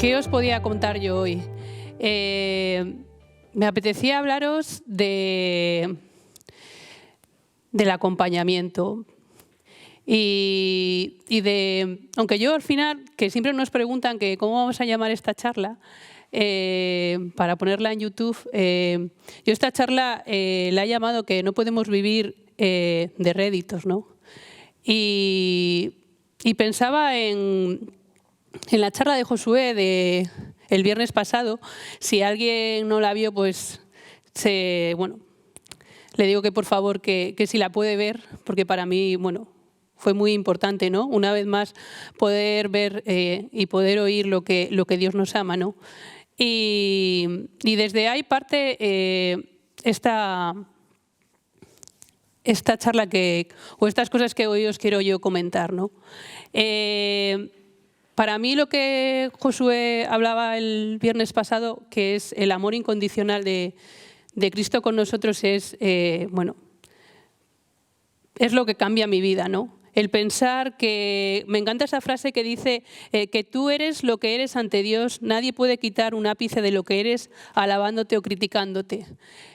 ¿Qué os podía contar yo hoy? Me apetecía hablaros del acompañamiento y aunque yo al final, que siempre nos preguntan que cómo vamos a llamar esta charla, para ponerla en YouTube, yo esta charla la he llamado que no podemos vivir de réditos, ¿no? Y pensaba en la charla de Josué el viernes pasado. Si alguien no la vio, pues le digo que por favor que si la puede ver, porque para mí fue muy importante, ¿no? Una vez más poder ver y poder oír lo que Dios nos ama, ¿no? Y desde ahí parte esta charla o estas cosas que hoy os quiero yo comentar, ¿no? Para mí lo que Josué hablaba el viernes pasado, que es el amor incondicional de Cristo con nosotros, es lo que cambia mi vida, ¿no? El pensar que, me encanta esa frase que dice que tú eres lo que eres ante Dios, nadie puede quitar un ápice de lo que eres alabándote o criticándote.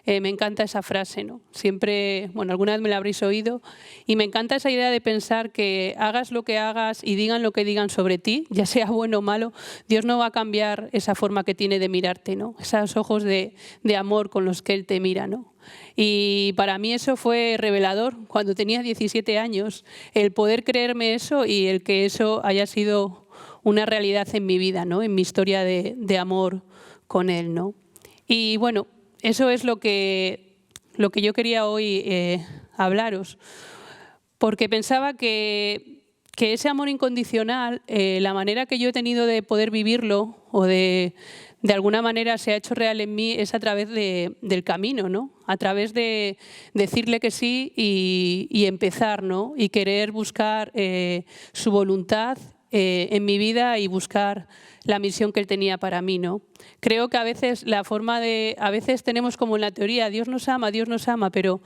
Me encanta esa frase, ¿no? Siempre, alguna vez me la habréis oído, y me encanta esa idea de pensar que hagas lo que hagas y digan lo que digan sobre ti, ya sea bueno o malo, Dios no va a cambiar esa forma que tiene de mirarte, ¿no? Esos ojos de amor con los que Él te mira, ¿no? Y para mí eso fue revelador cuando tenía 17 años, el poder creerme eso y el que eso haya sido una realidad en mi vida, ¿no? En mi historia de amor con Él, ¿no? Y eso es lo que yo quería hoy hablaros, porque pensaba que ese amor incondicional, la manera que yo he tenido de poder vivirlo o de alguna manera se ha hecho real en mí es a través del camino, ¿no? A través de decirle que sí y empezar, ¿no? Y querer buscar su voluntad en mi vida y buscar la misión que Él tenía para mí, ¿no? Creo que a veces a veces tenemos como en la teoría, Dios nos ama, pero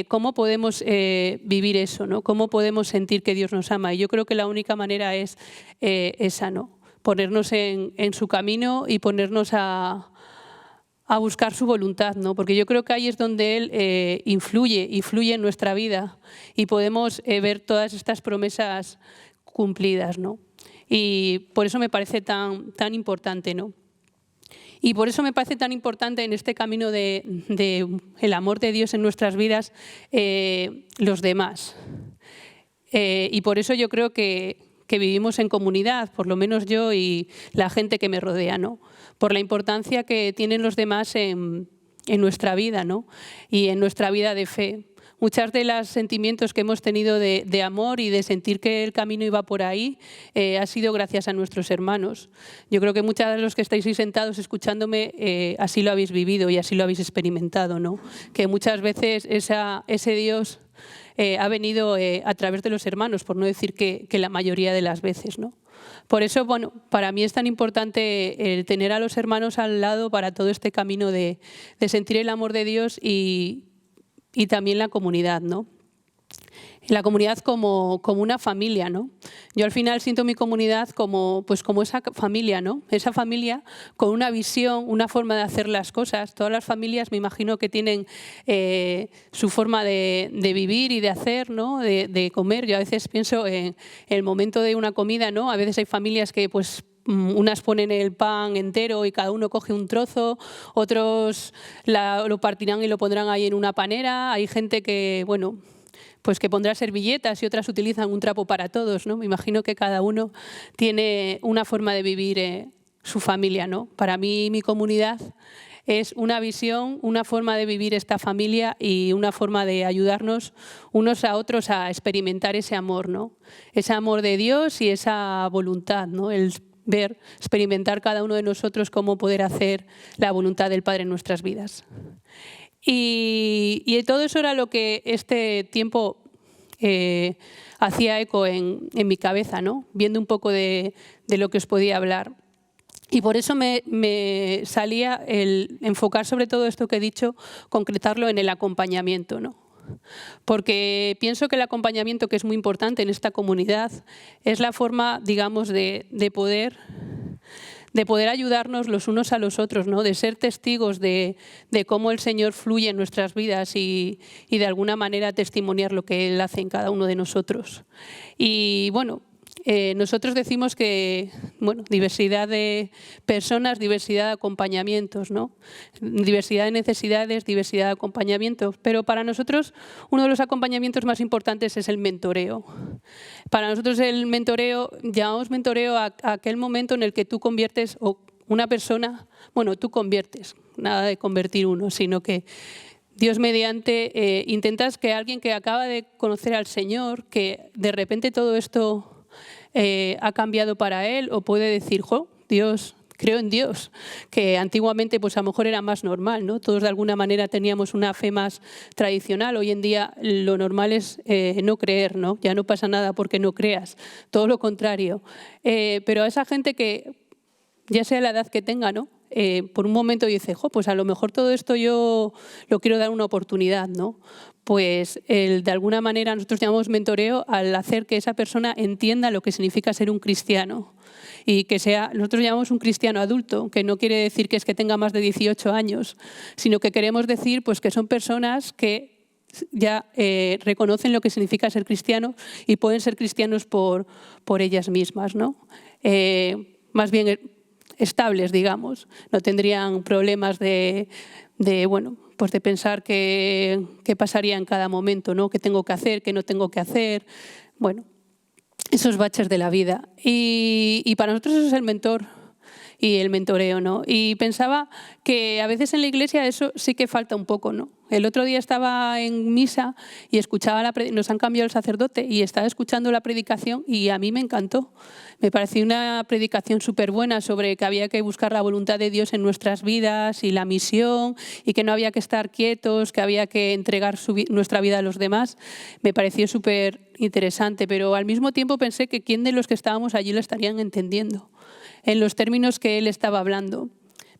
¿cómo podemos vivir eso, ¿no? ¿Cómo podemos sentir que Dios nos ama? Y yo creo que la única manera es esa, ¿no? Ponernos en su camino y ponernos a buscar su voluntad, ¿no? Porque yo creo que ahí es donde Él influye en nuestra vida y podemos ver todas estas promesas cumplidas, ¿no? Y por eso me parece tan importante, ¿no? Y por eso me parece tan importante en este camino de el amor de Dios en nuestras vidas, los demás. Y por eso yo creo que vivimos en comunidad, por lo menos yo y la gente que me rodea, ¿no? Por la importancia que tienen los demás en nuestra vida, ¿no? Y en nuestra vida de fe. Muchos de los sentimientos que hemos tenido de amor y de sentir que el camino iba por ahí ha sido gracias a nuestros hermanos. Yo creo que muchos de los que estáis ahí sentados escuchándome así lo habéis vivido y así lo habéis experimentado, ¿no? Que muchas veces ese Dios ha venido a través de los hermanos, por no decir que la mayoría de las veces, ¿no? Por eso, para mí es tan importante el tener a los hermanos al lado para todo este camino de sentir el amor de Dios y también la comunidad, ¿no? La comunidad como una familia, ¿no? Yo al final siento mi comunidad como esa familia, ¿no? Esa familia con una visión, una forma de hacer las cosas. Todas las familias me imagino que tienen su forma de vivir y de hacer, ¿no? De comer. Yo a veces pienso en el momento de una comida, ¿no? A veces hay familias que unas ponen el pan entero y cada uno coge un trozo, otros lo partirán y lo pondrán ahí en una panera. Hay gente que, que pondrá servilletas y otras utilizan un trapo para todos, ¿no? Me imagino que cada uno tiene una forma de vivir su familia, ¿no? Para mí mi comunidad es una visión, una forma de vivir esta familia y una forma de ayudarnos unos a otros a experimentar ese amor, ¿no? Ese amor de Dios y esa voluntad, ¿no? El experimentar cada uno de nosotros cómo poder hacer la voluntad del Padre en nuestras vidas. Y todo eso era lo que este tiempo hacía eco en mi cabeza, ¿no? Viendo un poco de lo que os podía hablar. Y por eso me salía el enfocar sobre todo esto que he dicho, concretarlo en el acompañamiento, ¿no? Porque pienso que el acompañamiento, que es muy importante en esta comunidad, es la forma, digamos, de poder de poder ayudarnos los unos a los otros, ¿no? De ser testigos de cómo el Señor fluye en nuestras vidas y de alguna manera testimoniar lo que Él hace en cada uno de nosotros. Y bueno, nosotros decimos que, bueno, diversidad de personas, diversidad de acompañamientos, ¿no? Diversidad de necesidades, diversidad de acompañamientos. Pero para nosotros uno de los acompañamientos más importantes es el mentoreo. Para nosotros el mentoreo, llamamos mentoreo a aquel momento en el que tú conviertes, o una persona, bueno, tú conviertes, nada de convertir uno, sino que Dios mediante intentas que alguien que acaba de conocer al Señor, que de repente todo esto ha cambiado para él, o puede decir, jo, Dios, creo en Dios, que antiguamente pues a lo mejor era más normal, ¿no? Todos de alguna manera teníamos una fe más tradicional. Hoy en día lo normal es no creer, ¿no? Ya no pasa nada porque no creas, todo lo contrario. Pero a esa gente que, ya sea la edad que tenga, ¿no? Por un momento dice, jo, pues a lo mejor todo esto yo lo quiero dar una oportunidad, ¿no? Pues de alguna manera nosotros llamamos mentoreo al hacer que esa persona entienda lo que significa ser un cristiano. Y que sea, nosotros llamamos un cristiano adulto, que no quiere decir que es que tenga más de 18 años, sino que queremos decir pues, que son personas que ya reconocen lo que significa ser cristiano y pueden ser cristianos por ellas mismas, ¿no? Más bien estables, digamos, no tendrían problemas bueno, pues de pensar qué pasaría en cada momento, ¿no? ¿Qué tengo que hacer, qué no tengo que hacer? Bueno, esos baches de la vida. Y para nosotros eso es el mentor y el mentoreo, ¿no? Y pensaba que a veces en la iglesia eso sí que falta un poco, ¿no? El otro día estaba en misa y escuchaba nos han cambiado el sacerdote y estaba escuchando la predicación y a mí me encantó. Me pareció una predicación súper buena sobre que había que buscar la voluntad de Dios en nuestras vidas y la misión y que no había que estar quietos, que había que entregar nuestra vida a los demás. Me pareció súper interesante, pero al mismo tiempo pensé que quién de los que estábamos allí lo estarían entendiendo en los términos que él estaba hablando.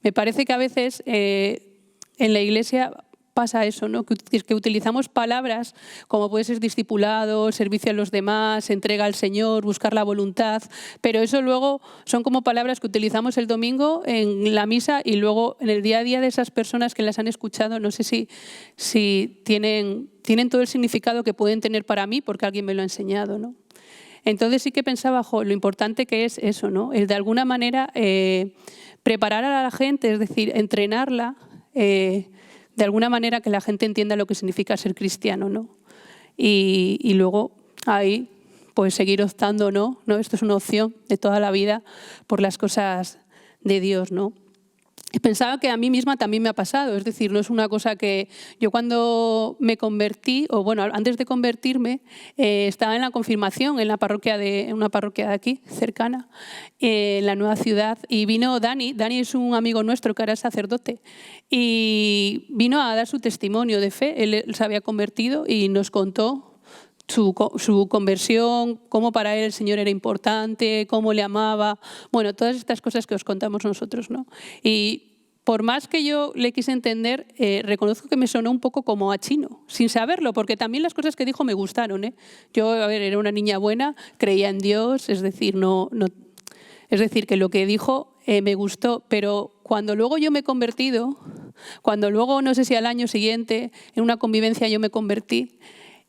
Me parece que a veces en la iglesia pasa eso, ¿no? Que utilizamos palabras como puede ser discipulado, servicio a los demás, entrega al Señor, buscar la voluntad, pero eso luego son como palabras que utilizamos el domingo en la misa y luego en el día a día de esas personas que las han escuchado, no sé si tienen todo el significado que pueden tener para mí porque alguien me lo ha enseñado, ¿no? Entonces sí que pensaba, lo importante que es eso, ¿no? El de alguna manera preparar a la gente, es decir, entrenarla de alguna manera que la gente entienda lo que significa ser cristiano, ¿no? Y luego ahí pues seguir optando, ¿no? Esto es una opción de toda la vida por las cosas de Dios, ¿no? Y pensaba que a mí misma también me ha pasado, es decir, no es una cosa que yo cuando me convertí, o bueno, antes de convertirme, estaba en la confirmación en una parroquia de aquí, cercana, en la nueva ciudad, y vino Dani es un amigo nuestro que ahora es sacerdote, y vino a dar su testimonio de fe, él se había convertido y nos contó su conversión, cómo para él el Señor era importante, cómo le amaba, bueno, todas estas cosas que os contamos nosotros, ¿no? Y por más que yo le quise entender, reconozco que me sonó un poco como a chino, sin saberlo, porque también las cosas que dijo me gustaron, ¿eh? Yo, a ver, era una niña buena, creía en Dios, es decir, es decir, que lo que dijo me gustó, pero cuando luego yo me he convertido, cuando luego, no sé si al año siguiente, en una convivencia yo me convertí,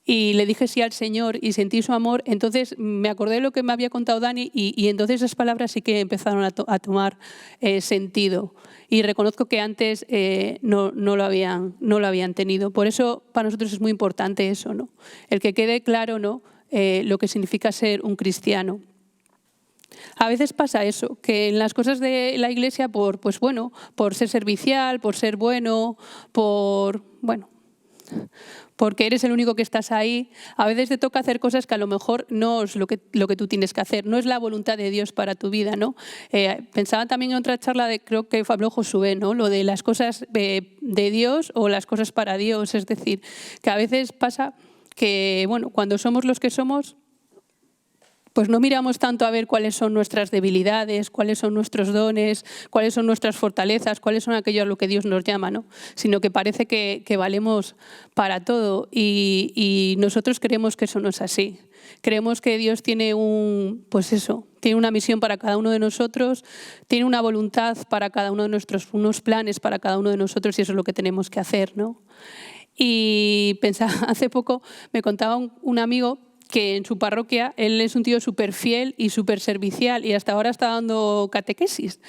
y le dije sí al Señor y sentí su amor, entonces me acordé de lo que me había contado Dani y entonces esas palabras sí que empezaron a tomar sentido. Y reconozco que antes no lo habían tenido. Por eso para nosotros es muy importante eso, ¿no? El que quede claro, ¿no? Lo que significa ser un cristiano. A veces pasa eso, que en las cosas de la iglesia, por ser servicial, por ser bueno, porque eres el único que estás ahí, a veces te toca hacer cosas que a lo mejor no es lo que tú tienes que hacer, no es la voluntad de Dios para tu vida, ¿no? Pensaba también en otra charla, creo que habló Josué, ¿no? Lo de las cosas de Dios o las cosas para Dios, es decir, que a veces pasa que, bueno, cuando somos los que somos, pues no miramos tanto a ver cuáles son nuestras debilidades, cuáles son nuestros dones, cuáles son nuestras fortalezas, cuáles son aquello a lo que Dios nos llama, ¿no? Sino que parece que valemos para todo y nosotros creemos que eso no es así. Creemos que Dios tiene tiene una misión para cada uno de nosotros, tiene una voluntad para cada uno de nosotros, unos planes para cada uno de nosotros, y eso es lo que tenemos que hacer, ¿no? Y pensaba, hace poco me contaba un amigo que en su parroquia él es un tío súper fiel y súper servicial y hasta ahora está dando catequesis.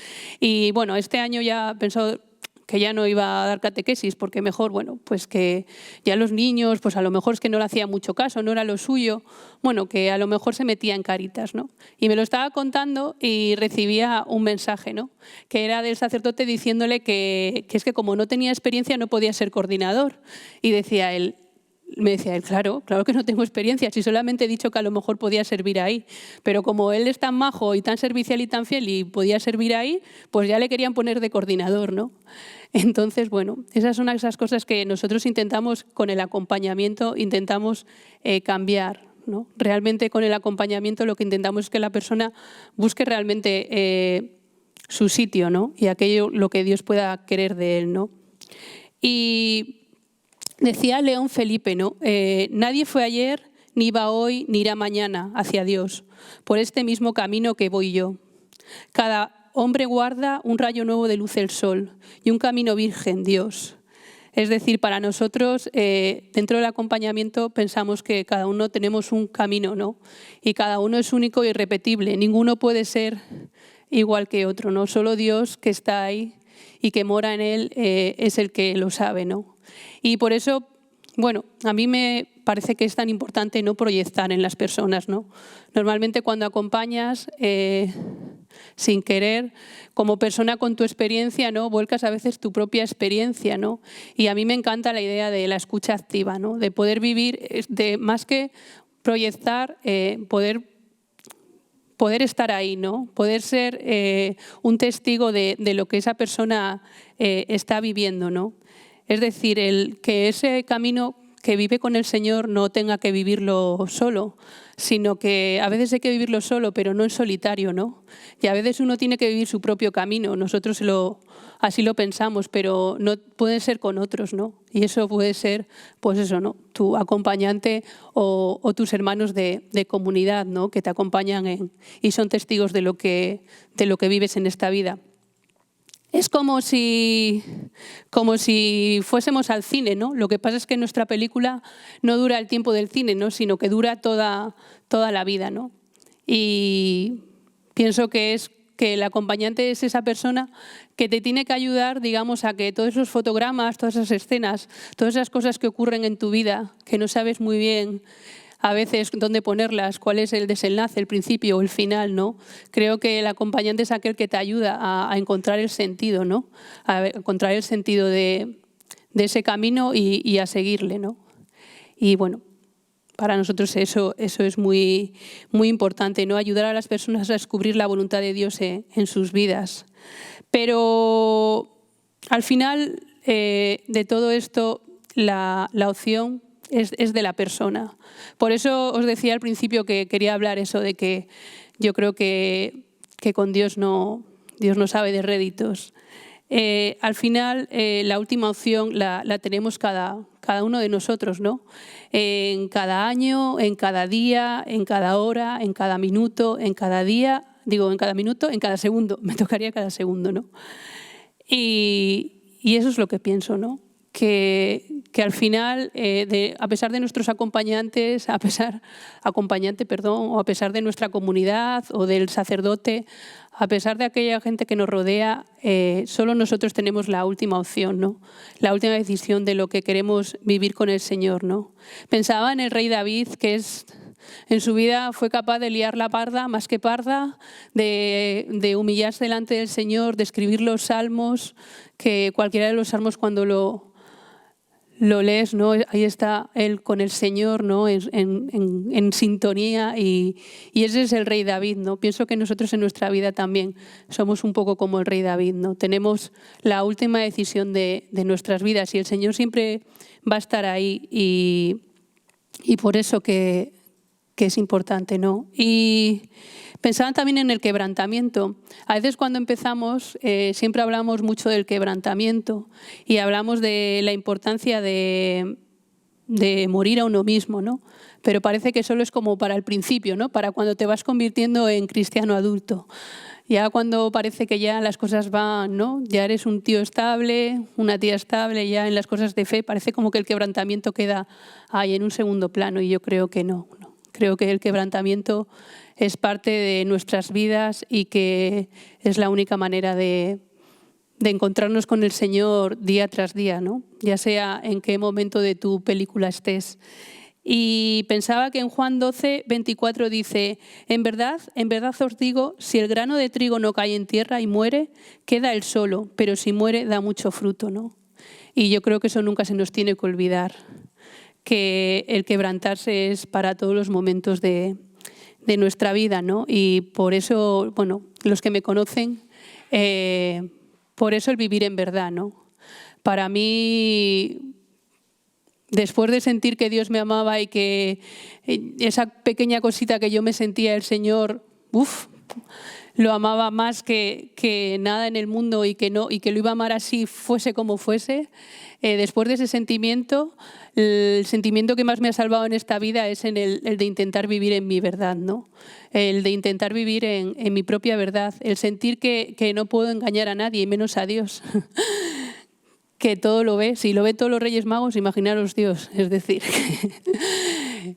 Y bueno, este año ya pensó que ya no iba a dar catequesis porque mejor, bueno, pues que ya los niños, pues a lo mejor es que no le hacía mucho caso, no era lo suyo, bueno, que a lo mejor se metía en Cáritas, ¿no? Y me lo estaba contando y recibía un mensaje, ¿no? Que era del sacerdote diciéndole que es que como no tenía experiencia no podía ser coordinador. Y me decía él, claro que no tengo experiencia, si solamente he dicho que a lo mejor podía servir ahí. Pero como él es tan majo y tan servicial y tan fiel y podía servir ahí, pues ya le querían poner de coordinador, ¿no? Entonces, bueno, esas son esas cosas que nosotros intentamos con el acompañamiento, intentamos cambiar, ¿no? Realmente con el acompañamiento lo que intentamos es que la persona busque realmente su sitio, ¿no? Y aquello lo que Dios pueda querer de él, ¿no? Y decía León Felipe, ¿no? Nadie fue ayer, ni va hoy, ni irá mañana hacia Dios, por este mismo camino que voy yo. Cada hombre guarda un rayo nuevo de luz del sol y un camino virgen, Dios. Es decir, para nosotros, dentro del acompañamiento, pensamos que cada uno tenemos un camino, ¿no? Y cada uno es único e irrepetible. Ninguno puede ser igual que otro, ¿no? Solo Dios que está ahí y que mora en él es el que lo sabe, ¿no? Y por eso, bueno, a mí me parece que es tan importante no proyectar en las personas, ¿no? Normalmente cuando acompañas, sin querer, como persona con tu experiencia, ¿no? Vuelcas a veces tu propia experiencia, ¿no? Y a mí me encanta la idea de la escucha activa, ¿no? De poder vivir, más que proyectar, poder estar ahí, ¿no? Poder ser un testigo de lo que esa persona está viviendo, ¿no? Es decir, que ese camino que vive con el Señor no tenga que vivirlo solo, sino que a veces hay que vivirlo solo, pero no en solitario, ¿no? Y a veces uno tiene que vivir su propio camino, nosotros así lo pensamos, pero no puede ser con otros, ¿no? Y eso puede ser, pues eso, ¿no? Tu acompañante o tus hermanos de comunidad, ¿no? Que te acompañan y son testigos de lo que vives en esta vida. Es como si fuésemos al cine, ¿no? Lo que pasa es que nuestra película no dura el tiempo del cine, ¿no? Sino que dura toda la vida, ¿no? Y pienso que el acompañante es esa persona que te tiene que ayudar, digamos, a que todos esos fotogramas, todas esas escenas, todas esas cosas que ocurren en tu vida, que no sabes muy bien a veces dónde ponerlas, cuál es el desenlace, el principio o el final, ¿no? Creo que el acompañante es aquel que te ayuda a encontrar el sentido, ¿no? A encontrar el sentido de ese camino y a seguirle, ¿no? Y bueno, para nosotros eso es muy, muy importante, ¿no? Ayudar a las personas a descubrir la voluntad de Dios en sus vidas. Pero al final de todo esto, la opción es de la persona. Por eso os decía al principio que quería hablar eso de que yo creo que con Dios no sabe de réditos. Al final, la última opción la tenemos cada uno de nosotros, ¿no? En cada año, en cada día, en cada hora, en cada minuto, en cada día, en cada minuto, en cada segundo. Me tocaría cada segundo, ¿no? Y eso es lo que pienso, ¿no? Que al final, a pesar de nuestros acompañantes, o a pesar de nuestra comunidad o del sacerdote, a pesar de aquella gente que nos rodea, solo nosotros tenemos la última opción, ¿no? La última decisión de lo que queremos vivir con el Señor, ¿no? Pensaba en el rey David, que en su vida fue capaz de liar la parda, más que parda, de humillarse delante del Señor, de escribir los salmos, que cualquiera de los salmos cuando lo lees, ¿no? Ahí está él con el Señor, ¿no? en sintonía y ese es el rey David, ¿no? Pienso que nosotros en nuestra vida también somos un poco como el rey David, ¿no? Tenemos la última decisión de nuestras vidas y el Señor siempre va a estar ahí y por eso que es importante, ¿no? Y pensaban también en el quebrantamiento. A veces cuando empezamos siempre hablamos mucho del quebrantamiento y hablamos de la importancia de de morir a uno mismo, ¿no? Pero parece que solo es como para el principio, ¿no? Para cuando te vas convirtiendo en cristiano adulto. Ya cuando parece que ya las cosas van, ¿no? Ya eres un tío estable, una tía estable, ya en las cosas de fe, parece como que el quebrantamiento queda ahí en un segundo plano, y yo creo que no. Creo que el quebrantamiento es parte de nuestras vidas y que es la única manera de encontrarnos con el Señor día tras día, ¿no? Ya sea en qué momento de tu película estés. Y pensaba que en Juan 12, 24 dice: en verdad os digo, si el grano de trigo no cae en tierra y muere, queda él solo, pero si muere da mucho fruto, ¿no? Y yo creo que eso nunca se nos tiene que olvidar, que el quebrantarse es para todos los momentos de nuestra vida, ¿no? Y por eso, bueno, los que me conocen, por eso el vivir en verdad, ¿no? Para mí, después de sentir que Dios me amaba y que esa pequeña cosita que yo me sentía, el Señor, lo amaba más que nada en el mundo, y que lo iba a amar así fuese como fuese, después de ese sentimiento, el sentimiento que más me ha salvado en esta vida es el de intentar vivir en mi verdad, ¿no? El de intentar vivir en mi propia verdad, el sentir que no puedo engañar a nadie, menos a Dios. Que todo lo ve, si lo ven todos los Reyes Magos, imaginaros Dios, es decir.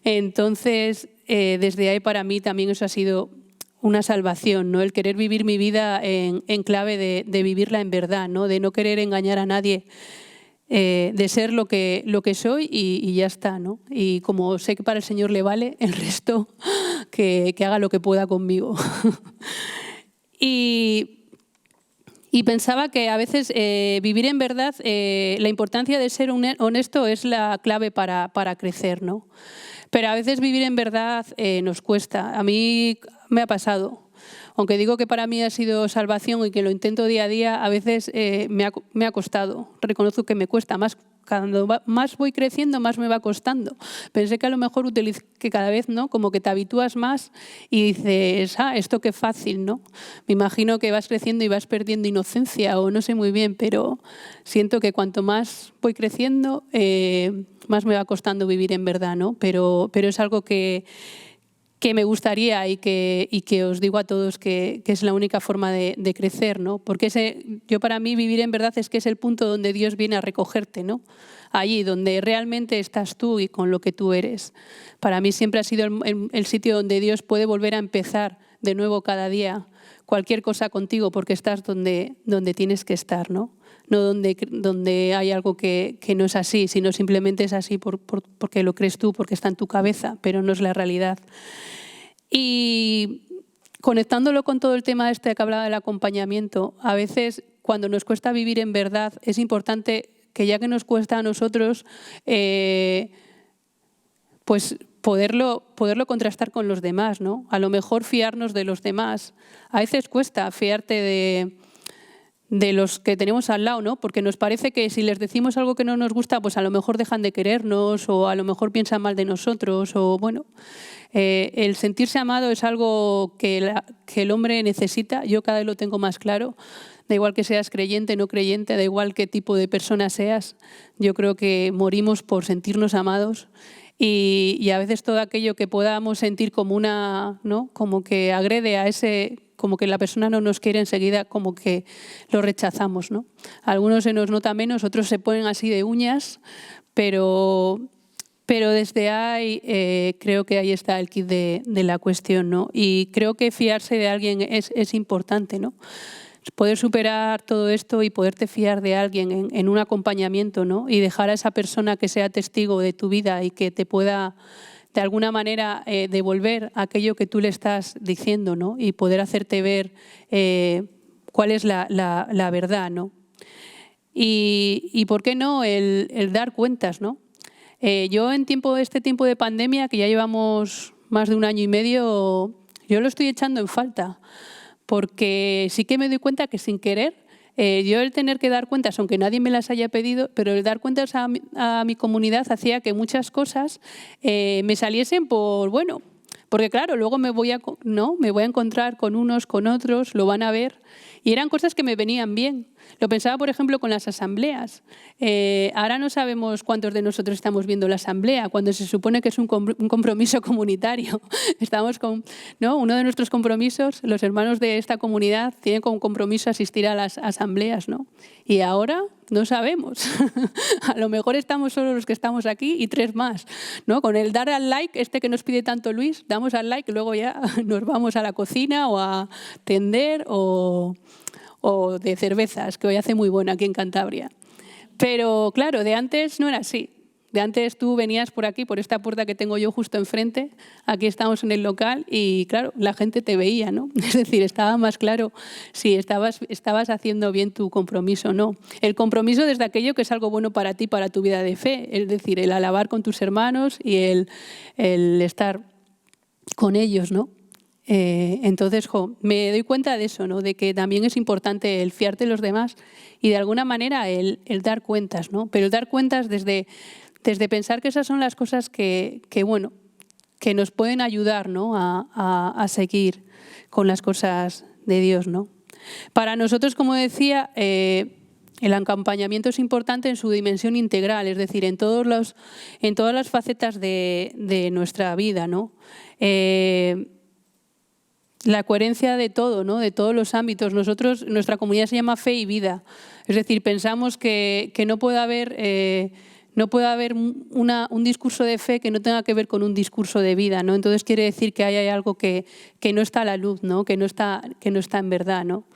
Entonces, desde ahí para mí también eso ha sido una salvación, ¿no? El querer vivir mi vida en clave de vivirla en verdad, ¿no? De no querer engañar a nadie, de ser lo que soy y ya está, ¿no? Y como sé que para el Señor le vale, el resto que haga lo que pueda conmigo. Y pensaba que a veces vivir en verdad, la importancia de ser honesto es la clave para crecer, ¿no? Pero a veces vivir en verdad nos cuesta. A mí me ha pasado. Aunque digo que para mí ha sido salvación y que lo intento día a día, a veces me ha costado. Reconozco que me cuesta más. Cuando más voy creciendo, más me va costando. Pensé que a lo mejor que cada vez, ¿no? Como que te habitúas más y dices, esto qué fácil, ¿no? Me imagino que vas creciendo y vas perdiendo inocencia, o no sé muy bien, pero siento que cuanto más voy creciendo, más me va costando vivir en verdad, ¿no? Pero es algo que me gustaría y que os digo a todos que es la única forma de crecer, ¿no? Porque para mí vivir en verdad es que es el punto donde Dios viene a recogerte, ¿no? Allí donde realmente estás tú y con lo que tú eres. Para mí siempre ha sido el sitio donde Dios puede volver a empezar de nuevo cada día cualquier cosa contigo, porque estás donde tienes que estar, ¿no? No donde hay algo que no es así, sino simplemente es así porque lo crees tú, porque está en tu cabeza, pero no es la realidad. Y conectándolo con todo el tema que hablaba del acompañamiento, a veces cuando nos cuesta vivir en verdad es importante que, ya que nos cuesta a nosotros, pues poderlo contrastar con los demás, ¿no? A lo mejor fiarnos de los demás. A veces cuesta fiarte de los que tenemos al lado, ¿no? Porque nos parece que si les decimos algo que no nos gusta, pues a lo mejor dejan de querernos, o a lo mejor piensan mal de nosotros, o bueno, el sentirse amado es algo que el hombre necesita. Yo cada vez lo tengo más claro. Da igual que seas creyente, no creyente, da igual qué tipo de persona seas. Yo creo que morimos por sentirnos amados. Y a veces todo aquello que podamos sentir como ¿no? Como que agrede a como que la persona no nos quiere, enseguida como que lo rechazamos, ¿no? A algunos se nos nota menos, otros se ponen así de uñas, pero desde ahí creo que ahí está el kit de la cuestión, ¿no? Y creo que fiarse de alguien es importante, ¿no? Poder superar todo esto y poderte fiar de alguien en un acompañamiento, ¿no? Y dejar a esa persona que sea testigo de tu vida y que te pueda de alguna manera devolver aquello que tú le estás diciendo, ¿no? Y poder hacerte ver cuál es la verdad, ¿no? Y ¿por qué no el dar cuentas, ¿no? Yo este tiempo de pandemia, que ya llevamos más de 1 año y medio, yo lo estoy echando en falta, porque sí que me doy cuenta que sin querer, yo el tener que dar cuentas, aunque nadie me las haya pedido, pero el dar cuentas a mi comunidad hacía que muchas cosas me saliesen porque claro, luego me voy a encontrar con unos, con otros, lo van a ver, y eran cosas que me venían bien. Lo pensaba, por ejemplo, con las asambleas. Ahora no sabemos cuántos de nosotros estamos viendo la asamblea, cuando se supone que es un compromiso comunitario. Estamos con, ¿no? Uno de nuestros compromisos, los hermanos de esta comunidad tienen como compromiso asistir a las asambleas, ¿no? Y ahora no sabemos. A lo mejor estamos solo los que estamos aquí y 3 más, ¿no? Con el dar al like, que nos pide tanto Luis, damos al like y luego ya nos vamos a la cocina o a tender o de cervezas, que hoy hace muy buena aquí en Cantabria. Pero claro, de antes no era así. De antes tú venías por aquí, por esta puerta que tengo yo justo enfrente, aquí estamos en el local y claro, la gente te veía, ¿no? Es decir, estaba más claro si estabas haciendo bien tu compromiso o no. El compromiso desde aquello que es algo bueno para ti, para tu vida de fe, es decir, el alabar con tus hermanos y el estar con ellos, ¿no? Entonces, me doy cuenta de eso, ¿no? De que también es importante el fiarte de los demás y de alguna manera el dar cuentas, ¿no? Pero el dar cuentas desde pensar que esas son las cosas que nos pueden ayudar, ¿no? a seguir con las cosas de Dios, ¿no? Para nosotros, como decía, el acompañamiento es importante en su dimensión integral, es decir, en todas las facetas de nuestra vida, ¿no? La coherencia de todo, ¿no? De todos los ámbitos. Nuestra comunidad se llama Fe y Vida. Es decir, pensamos que no puede haber un discurso de fe que no tenga que ver con un discurso de vida, ¿no? Entonces quiere decir que hay algo que no está a la luz, ¿no? Que no está en verdad, ¿no?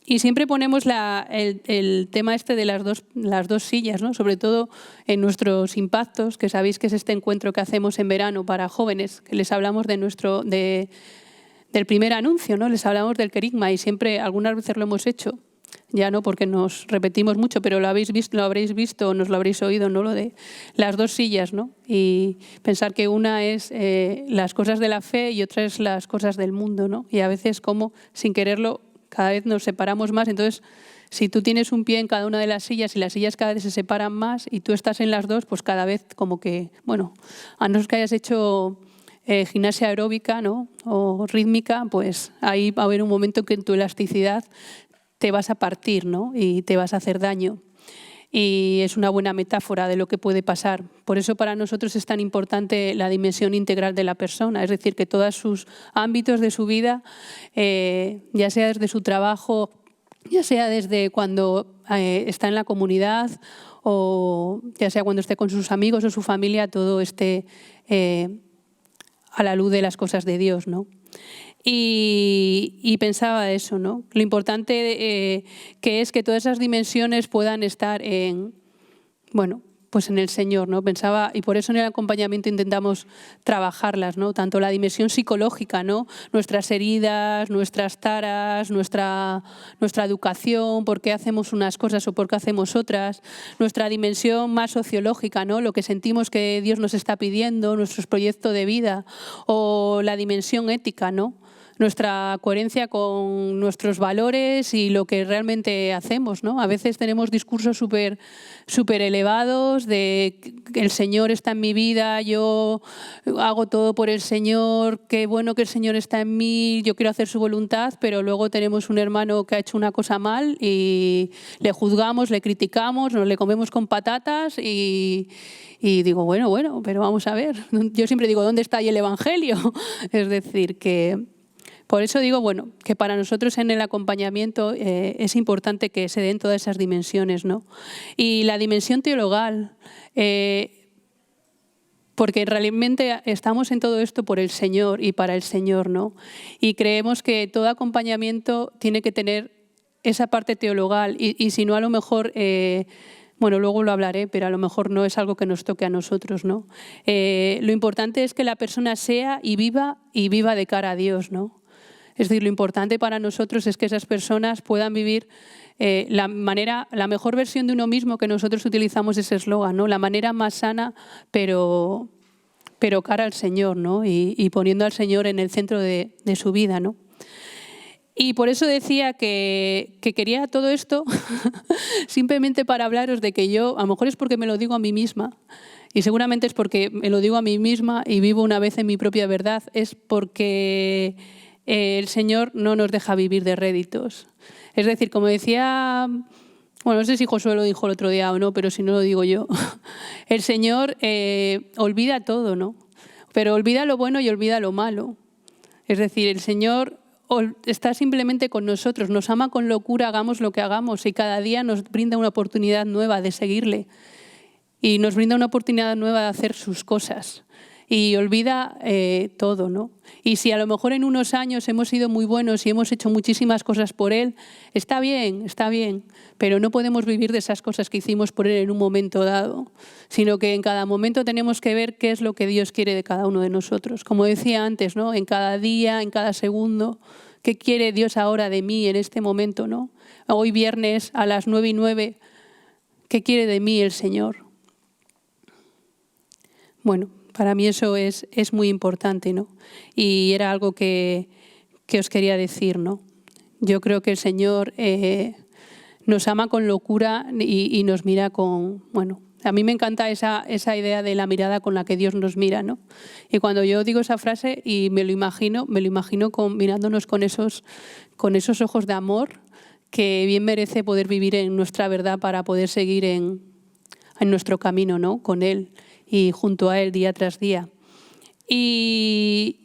Y siempre ponemos el tema de las dos sillas, ¿no? Sobre todo en nuestros impactos, que sabéis que es este encuentro que hacemos en verano para jóvenes, que les hablamos del primer anuncio, ¿no? Les hablamos del querigma y siempre, algunas veces lo hemos hecho, ya no porque nos repetimos mucho, pero lo habréis visto o nos lo habréis oído, ¿no? Lo de las dos sillas, ¿no? Y pensar que una es las cosas de la fe y otra es las cosas del mundo, ¿no? Y a veces como sin quererlo cada vez nos separamos más. Entonces, si tú tienes un pie en cada una de las sillas y las sillas cada vez se separan más y tú estás en las dos, pues cada vez como que, bueno, a no ser que hayas hecho gimnasia aeróbica, ¿no? O rítmica, pues ahí va a haber un momento en que en tu elasticidad te vas a partir, ¿no? Y te vas a hacer daño. Y es una buena metáfora de lo que puede pasar. Por eso para nosotros es tan importante la dimensión integral de la persona, es decir, que todos sus ámbitos de su vida, ya sea desde su trabajo, ya sea desde cuando está en la comunidad o ya sea cuando esté con sus amigos o su familia, todo esté a la luz de las cosas de Dios, ¿no? Y pensaba eso, ¿no? Lo importante que es que todas esas dimensiones puedan estar pues en el Señor, ¿no? Pensaba, y por eso en el acompañamiento intentamos trabajarlas, ¿no? Tanto la dimensión psicológica, ¿no? Nuestras heridas, nuestras taras, nuestra educación, por qué hacemos unas cosas o por qué hacemos otras, nuestra dimensión más sociológica, ¿no? Lo que sentimos que Dios nos está pidiendo, nuestro proyecto de vida, o la dimensión ética, ¿no? Nuestra coherencia con nuestros valores y lo que realmente hacemos, ¿no? A veces tenemos discursos súper elevados de que el Señor está en mi vida, yo hago todo por el Señor, qué bueno que el Señor está en mí, yo quiero hacer su voluntad, pero luego tenemos un hermano que ha hecho una cosa mal y le juzgamos, le criticamos, nos le comemos con patatas y digo, bueno, pero vamos a ver. Yo siempre digo, ¿dónde está ahí el Evangelio? Es decir, que por eso digo, que para nosotros en el acompañamiento es importante que se den todas esas dimensiones, ¿no? Y la dimensión teologal, porque realmente estamos en todo esto por el Señor y para el Señor, ¿no? Y creemos que todo acompañamiento tiene que tener esa parte teologal y si no, a lo mejor... luego lo hablaré, pero a lo mejor no es algo que nos toque a nosotros, ¿no? Lo importante es que la persona sea y viva de cara a Dios, ¿no? Es decir, lo importante para nosotros es que esas personas puedan vivir la mejor versión de uno mismo, que nosotros utilizamos ese eslogan, ¿no? La manera más sana, pero cara al Señor, ¿no? Y poniendo al Señor en el centro de su vida, ¿no? Y por eso decía que quería todo esto simplemente para hablaros de que yo, a lo mejor es porque me lo digo a mí misma, y seguramente es porque me lo digo a mí misma y vivo una vez en mi propia verdad, es porque el Señor no nos deja vivir de réditos. Es decir, como decía, bueno, no sé si Josué lo dijo el otro día o no, pero si no lo digo yo, el Señor olvida todo, ¿no? Pero olvida lo bueno y olvida lo malo. Es decir, el Señor está simplemente con nosotros, nos ama con locura, hagamos lo que hagamos, y cada día nos brinda una oportunidad nueva de seguirle y nos brinda una oportunidad nueva de hacer sus cosas y olvida todo, ¿no? Y si a lo mejor en unos años hemos sido muy buenos y hemos hecho muchísimas cosas por Él, está bien, pero no podemos vivir de esas cosas que hicimos por Él en un momento dado, sino que en cada momento tenemos que ver qué es lo que Dios quiere de cada uno de nosotros. Como decía antes, ¿no? En cada día, en cada segundo, ¿qué quiere Dios ahora de mí en este momento, ¿no? Hoy viernes a las 9:09, ¿qué quiere de mí el Señor? Bueno, para mí eso es muy importante, ¿no? Y era algo que os quería decir, ¿no? Yo creo que el Señor nos ama con locura y nos mira con, bueno, a mí me encanta esa idea de la mirada con la que Dios nos mira, ¿no? Y cuando yo digo esa frase y me lo imagino mirándonos con esos ojos de amor que bien merece poder vivir en nuestra verdad para poder seguir en nuestro camino, ¿no? Con Él y junto a Él día tras día. Y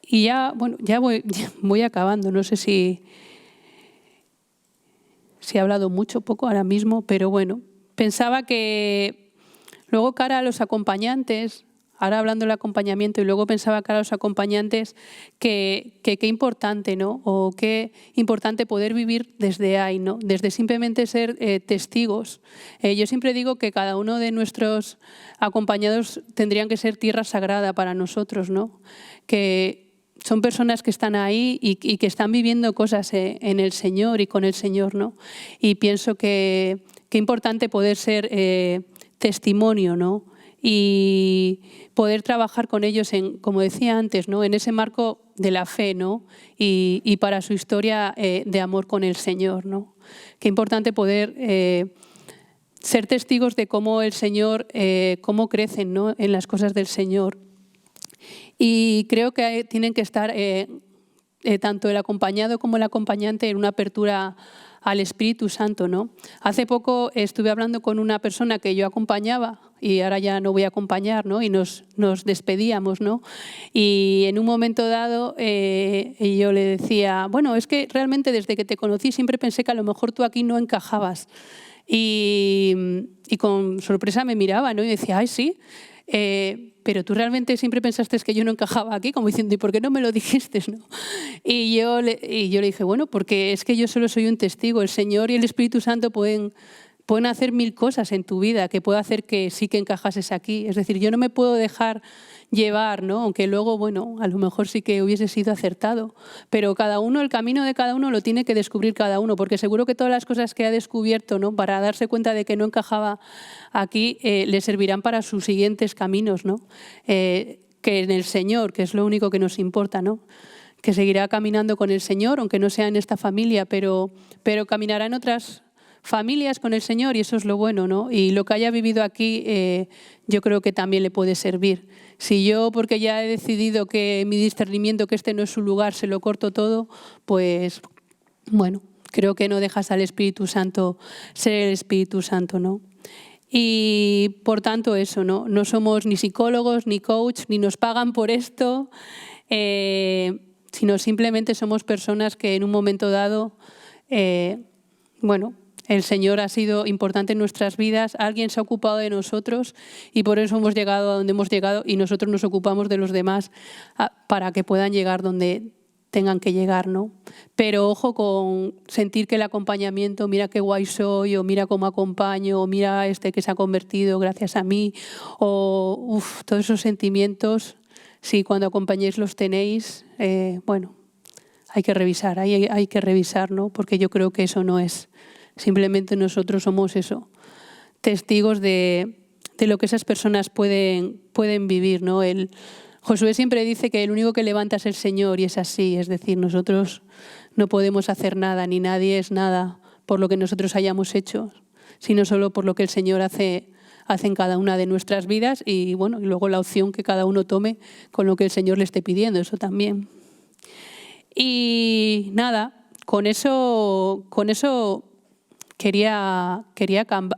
ya, bueno, ya voy acabando. No sé si he hablado mucho, poco ahora mismo, pero bueno, pensaba que luego cara a los acompañantes, ahora hablando del acompañamiento, y luego pensaba cara a los acompañantes que qué importante, ¿no? O qué importante poder vivir desde ahí, ¿no? Desde simplemente ser testigos. Yo siempre digo que cada uno de nuestros acompañados tendrían que ser tierra sagrada para nosotros, ¿no? Que son personas que están ahí y que están viviendo cosas en el Señor y con el Señor, ¿no? Y pienso que qué importante poder ser testimonio, ¿no? Y poder trabajar con ellos como decía antes, ¿no? En ese marco de la fe, ¿no? Y para su historia de amor con el Señor, ¿no? Qué importante poder ser testigos de cómo el Señor, cómo crecen, ¿no? En las cosas del Señor. Y creo que tienen que estar tanto el acompañado como el acompañante en una apertura al Espíritu Santo, ¿no? Hace poco estuve hablando con una persona que yo acompañaba y ahora ya no voy a acompañar, ¿no? Y nos despedíamos, ¿no? Y en un momento dado yo le decía, bueno, es que realmente desde que te conocí siempre pensé que a lo mejor tú aquí no encajabas. Y con sorpresa me miraba, ¿no? Y decía, ay, sí. Pero tú realmente siempre pensaste que yo no encajaba aquí, como diciendo, ¿y por qué no me lo dijiste, no? Y yo le dije, bueno, porque es que yo solo soy un testigo. El Señor y el Espíritu Santo pueden hacer 1000 cosas en tu vida que puede hacer que sí que encajases aquí. Es decir, yo no me puedo dejar llevar, ¿no? Aunque luego, bueno, a lo mejor sí que hubiese sido acertado. Pero cada uno, el camino de cada uno lo tiene que descubrir cada uno, porque seguro que todas las cosas que ha descubierto, ¿no? Para darse cuenta de que no encajaba aquí, le servirán para sus siguientes caminos, ¿no? Que en el Señor, que es lo único que nos importa, ¿no? Que seguirá caminando con el Señor, aunque no sea en esta familia, pero caminará en otras familias con el Señor y eso es lo bueno, ¿no? Y lo que haya vivido aquí yo creo que también le puede servir. Si yo, porque ya he decidido que mi discernimiento, que este no es su lugar, se lo corto todo, pues bueno, creo que no dejas al Espíritu Santo ser el Espíritu Santo, ¿no? Y por tanto eso, ¿no? No somos ni psicólogos, ni coach, ni nos pagan por esto, sino simplemente somos personas que en un momento dado, bueno, el Señor ha sido importante en nuestras vidas, alguien se ha ocupado de nosotros y por eso hemos llegado a donde hemos llegado y nosotros nos ocupamos de los demás para que puedan llegar donde tengan que llegar, ¿no? Pero ojo con sentir que el acompañamiento, mira qué guay soy, o mira cómo acompaño, o mira este que se ha convertido gracias a mí, o todos esos sentimientos, si cuando acompañéis los tenéis, bueno, hay que revisar, hay que revisar, ¿no? Porque yo creo que eso no es. Simplemente nosotros somos eso, testigos de lo que esas personas pueden vivir, ¿no? Josué siempre dice que el único que levanta es el Señor y es así, es decir, nosotros no podemos hacer nada, ni nadie es nada por lo que nosotros hayamos hecho, sino solo por lo que el Señor hace en cada una de nuestras vidas y bueno, y luego la opción que cada uno tome con lo que el Señor le esté pidiendo, eso también. Y nada, con eso quería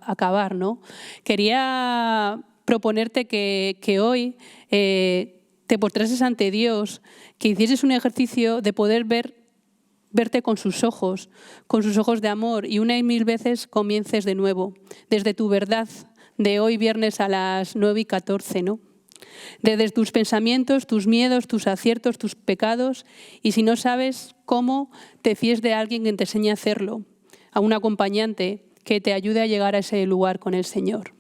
acabar, ¿no? Quería proponerte que hoy te postrases ante Dios, que hicieses un ejercicio de poder verte con sus ojos de amor, y una y mil veces comiences de nuevo, desde tu verdad de hoy viernes a las 9:14, ¿no? Desde tus pensamientos, tus miedos, tus aciertos, tus pecados, y si no sabes cómo, te fíes de alguien que te enseñe a hacerlo, a un acompañante que te ayude a llegar a ese lugar con el Señor.